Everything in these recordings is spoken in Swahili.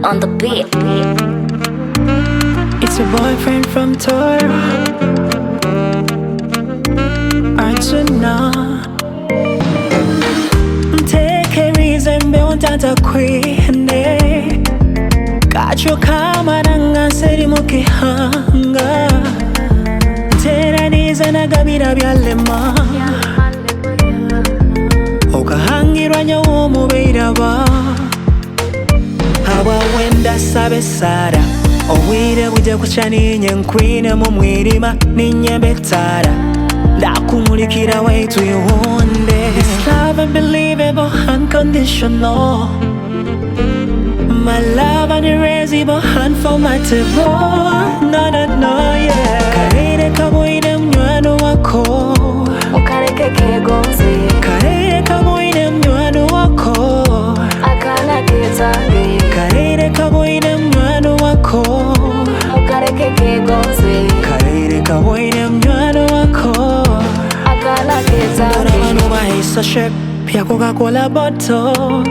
on the beat. It's your boyfriend from Toro. Arjuna. Take a reason, be on tata kwene. Kacho kama nanga seri muki hanga. Tera niza na gabira byalema. Okahangirwa nyawo mubeiraba. Hawa wenda sabe sara. Owire bujya kuca ninyenkwine mu mwirima ninyembetara. Ndakumurikira way tuyihunde. This love unbelievable, unconditional. My love unirasible, unformatable. No, no, no, yeah. Karere kaboine mnywano wako. Ukareke kegonzi. Karere kaboine mnywano wako. Akana ketangi. Karere kaboine mnywano wako. Ukareke kegonzi. Karere kaboine mnywano wako. Akana ketangi. Ndora bano bahisa shep pya Coca-Cola bottle.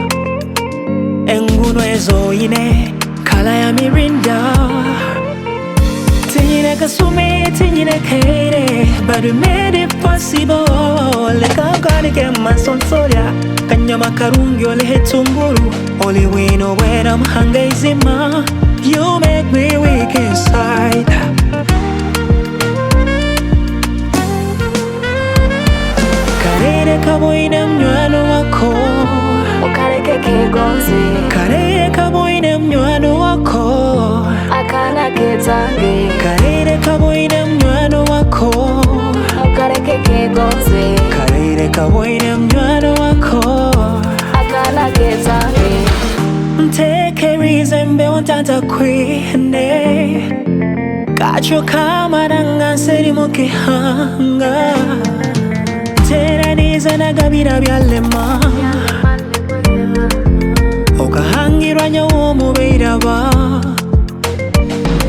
Enguno ezoine kala ya mirinda. Tinyine kasume, tinyine kaire, but we made it possible. Leka gani ke mansonsoria, kanyama karungi ole hetunguru. Only we know where I'm hangizima. You make me weak inside. Karere kaboine mnywano wako. Ukareke kegonzi. Karere kaboine mnywano wako. Akana ketangi. Karere kaboine mnywano wako. Ukareke kegonzi. Karere kaboine mnywano wako. Akana ketangi. Take a reason, be on tata kwene. Kacho kama nanga seri muki hanga. Tera niza na gabira byalema. Okahangirwa nyawo mubeiraba.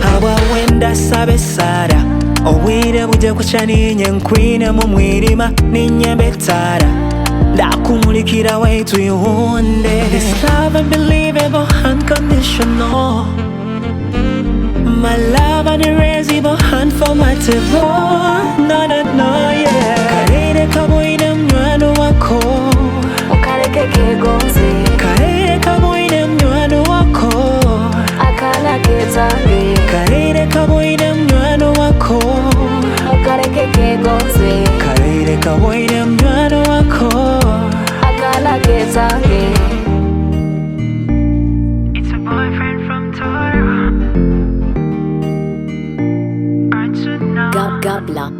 Hawa wenda sabe sara. Owire bujya kuca ninyenkwine mu mwirima ninyembetara. Ndakumurikira way tuyihunde. This love unbelievable, unconditional. My love unirasible, unformatable. No, no, no, yeah. Karere kaboine mnywano wako. Ukareke kegonzi. Karere kaboine mnywano wako. Akana ketangi. Karere kaboine mnywano wako. Ukareke kegonzi. Karere kaboine mnywano wako. Akana ketangi. It's a boyfriend from Toro. Arjuna. Gabla.